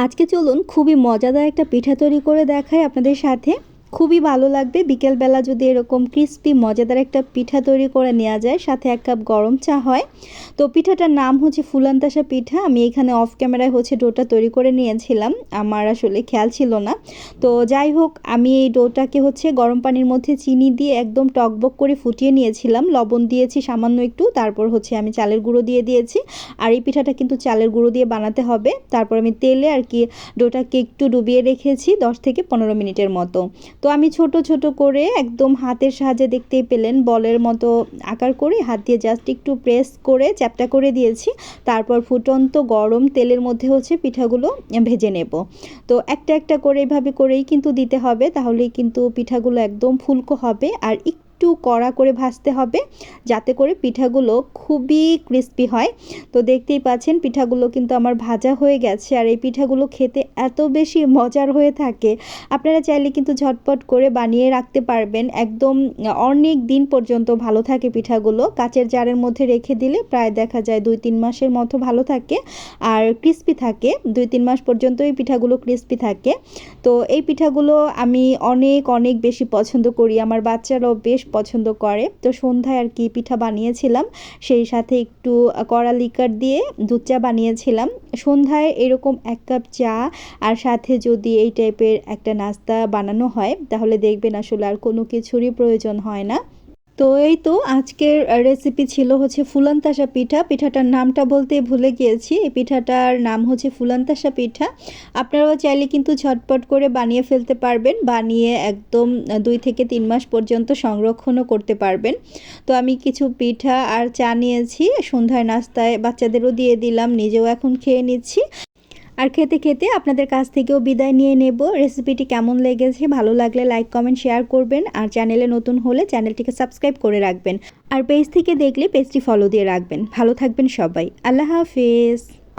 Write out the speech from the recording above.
আজকে চলুন খুবই মজাদার একটা পিঠা তৈরি করে দেখাই আপনাদের সাথে। খুবই ভালো লাগবে। বিকেলবেলা যদি এরকম ক্রিস্পি মজাদার একটা পিঠা তৈরি করে নেওয়া যায়, সাথে 1 কাপ গরম চা হয়। তো পিঠাটার নাম হচ্ছে ফুলান্তাসা পিঠা। আমি এখানে অফ ক্যামেরায় ডোটা তৈরি করে নিয়েছিলাম। আমার আসলে খেয়াল ছিল না। তো যাই হোক, আমি এই ডোটাকে গরম পানির মধ্যে চিনি দিয়ে একদম টকবক করে ফুটিয়ে নিয়েছিলাম। লবণ দিয়েছি সামান্য একটু। তারপর আমি চালের গুঁড়ো দিয়ে দিয়েছি। আর এই পিঠাটা কিন্তু চালের গুঁড়ো দিয়ে বানাতে হবে। তারপর আমি তেলে ডোটাকে একটু ডুবিয়ে রেখেছি 10 থেকে 15 মিনিটের মতো। তো আমি ছোট ছোট করে একদম হাতের সাহায্যে, দেখতেই পেলেন, বলের মতো আকার করে হাত দিয়ে জাস্ট একটু প্রেস করে চ্যাপ্টা করে দিয়েছি। তারপর ফুটন্ত গরম তেলের মধ্যে পিঠাগুলো ভেজে নেব। তো একটা একটা করে এভাবে করেই কিন্তু দিতে হবে, তাহলেই কিন্তু পিঠাগুলো একদম ফুলকো হবে। আর একটু কড়া করে ভাজতে হবে, যাতে করে পিঠাগুলো খুবই ক্রিস্পি হয়। তো দেখতেই পাচ্ছেন পিঠাগুলো কিন্তু আমার ভাজা হয়ে গেছে। আর এই পিঠাগুলো খেতে এত বেশি মজার হয়ে থাকে, আপনারা চাইলে কিন্তু ঝটপট করে বানিয়ে রাখতে পারবেন। একদম অনেক দিন পর্যন্ত ভালো থাকে পিঠাগুলো। কাচের জারের মধ্যে রেখে দিলে প্রায় দেখা যায় 2-3 মাসের মতো ভালো থাকে। আর ক্রিস্পি থাকে, 2-3 মাস পর্যন্ত এই পিঠাগুলো ক্রিস্পি থাকে। তো এই পিঠাগুলো আমি অনেক অনেক বেশি পছন্দ করি, আমার বাচ্চারাও বেশ পছন্দ করে। তো সন্ধ্যায় পিঠা বানিয়েছিলাম, সেই সাথে একটু কড়া লিকার দিয়ে দুধ চা বানিয়েছিলাম। সন্ধ্যায় এরকম 1 কাপ চা আর সাথে যদি এই টাইপের একটা নাস্তা বানানো হয়, তাহলে দেখবেন আসলে আর কোনো কিছুরই প্রয়োজন হয় না। তো এই তো আজকের রেসিপি ছিল ফুলান্তাসা পিঠা। পিঠাটার নামটা বলতে ভুলে গিয়েছি। এই পিঠাটার নাম ফুলান্তাসা পিঠা। আপনারাও চাইলে কিন্তু ঝটপট করে বানিয়ে ফেলতে পারবেন, বানিয়ে একদম 2 থেকে 3 মাস পর্যন্ত সংরক্ষণও করতে পারবেন। তো আমি কিছু পিঠা আর চা নিয়েছি, সন্ধ্যার নাস্তায় বাচ্চাদেরও দিয়ে দিলাম, নিজেও এখন খেয়ে নিচ্ছি। আর খেতে খেতে আপনাদের কাছ থেকেও বিদায় নিয়ে নেব। রেসিপিটি কেমন লেগেছে, ভালো লাগলে লাইক কমেন্ট শেয়ার করবেন। আর চ্যানেলে নতুন হলে চ্যানেলটিকে সাবস্ক্রাইব করে রাখবেন। আর পেজ থেকে দেখলে পেজটি ফলো দিয়ে রাখবেন। ভালো থাকবেন সবাই। আল্লাহ হাফেজ।